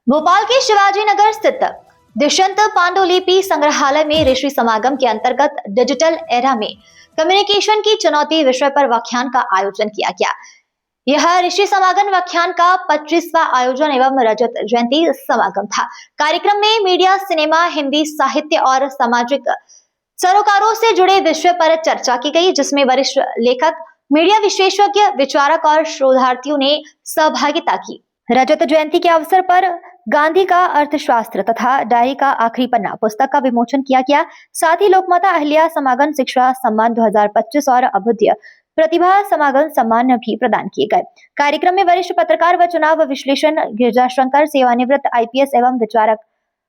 भोपाल के शिवाजी नगर स्थित दुष्यंत पांडुलिपि संग्रहालय में ऋषि समागम के अंतर्गत डिजिटल एरा में कम्युनिकेशन की चुनौती विषय पर व्याख्यान का आयोजन किया गया। यह ऋषि समागम व्याख्यान का 25वां आयोजन एवं रजत जयंती समागम था। कार्यक्रम में मीडिया, सिनेमा, हिंदी साहित्य और सामाजिक सरोकारों से जुड़े विषय पर चर्चा की गई, जिसमें वरिष्ठ लेखक, मीडिया विशेषज्ञ, विचारक और शोधार्थियों ने सहभागिता की। रजत जयंती के अवसर पर गांधी का अर्थशास्त्र तथा डायरी का आखिरी पन्ना पुस्तक का विमोचन किया गया। साथ ही लोकमाता अहिल्या समागम शिक्षा सम्मान 2025 और अभ्युदय प्रतिभा समागम सम्मान भी प्रदान किए गए। कार्यक्रम में वरिष्ठ पत्रकार व चुनाव विश्लेषण गिरिजा शंकर, सेवानिवृत्त IPS एवं विचारक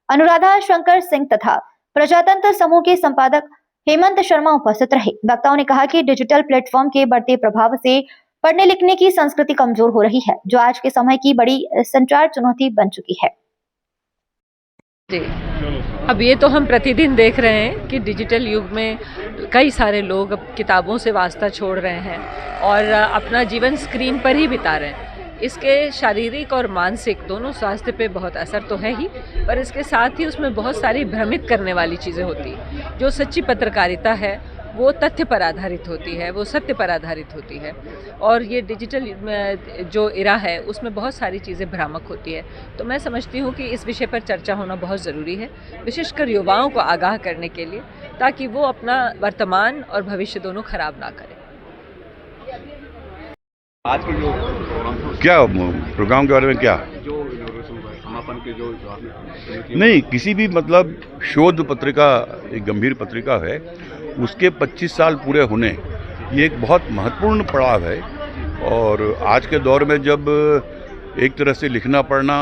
अनुराधा शंकर सिंह तथा प्रजातंत्र समूह के संपादक हेमंत शर्मा उपस्थित रहे। वक्ताओं ने कहा कि डिजिटल प्लेटफॉर्म के बढ़ते प्रभाव से पढ़ने लिखने की संस्कृति कमजोर हो रही है, जो आज के समय की बड़ी संचार चुनौती बन चुकी है। जी, अब ये तो हम प्रतिदिन देख रहे हैं कि डिजिटल युग में कई सारे लोग अब किताबों से वास्ता छोड़ रहे हैं और अपना जीवन स्क्रीन पर ही बिता रहे हैं। इसके शारीरिक और मानसिक दोनों स्वास्थ्य पे बहुत असर तो है ही, पर इसके साथ ही उसमें बहुत सारी भ्रमित करने वाली चीज़ें होती हैं। जो सच्ची पत्रकारिता है वो तथ्य पर आधारित होती है, वो सत्य पर आधारित होती है, और ये डिजिटल जो इरा है उसमें बहुत सारी चीज़ें भ्रामक होती है। तो मैं समझती हूँ कि इस विषय पर चर्चा होना बहुत ज़रूरी है, विशेषकर युवाओं को आगाह करने के लिए, ताकि वो अपना वर्तमान और भविष्य दोनों खराब ना करें। आज के जो प्रोग्राम के बारे में क्या जो समापन के जो नहीं, किसी भी मतलब शोध पत्रिका एक गंभीर पत्रिका है, उसके 25 साल पूरे होने ये एक बहुत महत्वपूर्ण पड़ाव है। और आज के दौर में जब एक तरह से लिखना पढ़ना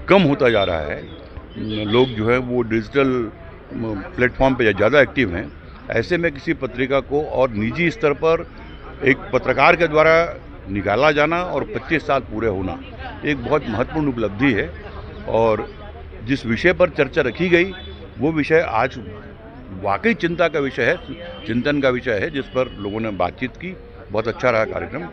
कम होता जा रहा है, लोग जो है वो डिजिटल प्लेटफॉर्म पे ज़्यादा एक्टिव हैं, ऐसे में किसी पत्रिका को और निजी स्तर पर एक पत्रकार के द्वारा निकाला जाना और 25 साल पूरे होना एक बहुत महत्वपूर्ण उपलब्धि है। और जिस विषय पर चर्चा रखी गई वो विषय आज वाकई चिंता का विषय है, चिंतन का विषय है, जिस पर लोगों ने बातचीत की। बहुत अच्छा रहा कार्यक्रम।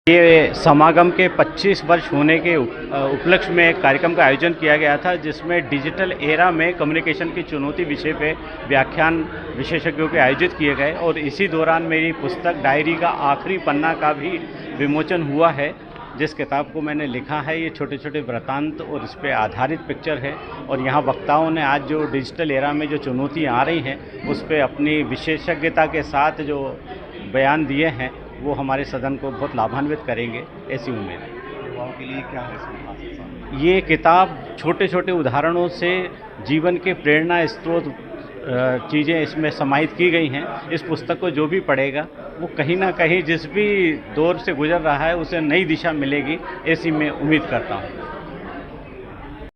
ये समागम के 25 वर्ष होने के उपलक्ष्य में एक कार्यक्रम का आयोजन किया गया था, जिसमें डिजिटल एरा में कम्युनिकेशन की चुनौती विषय पे व्याख्यान विशेषज्ञों के आयोजित किए गए। और इसी दौरान मेरी पुस्तक डायरी का आखिरी पन्ना का भी विमोचन हुआ है। जिस किताब को मैंने लिखा है ये छोटे छोटे वृत्तांत और इस पर आधारित पिक्चर है। और यहाँ वक्ताओं ने आज जो डिजिटल एरा में जो चुनौतियाँ आ रही हैं उस पर अपनी विशेषज्ञता के साथ जो बयान दिए हैं वो हमारे सदन को बहुत लाभान्वित करेंगे, ऐसी उम्मीद है। युवाओं के लिए क्या है ये किताब छोटे छोटे उदाहरणों से जीवन के प्रेरणा स्रोत चीज़ें इसमें समाहित की गई हैं। इस पुस्तक को जो भी पढ़ेगा वो कहीं ना कहीं जिस भी दौर से गुजर रहा है उसे नई दिशा मिलेगी, ऐसी मैं उम्मीद करता हूँ।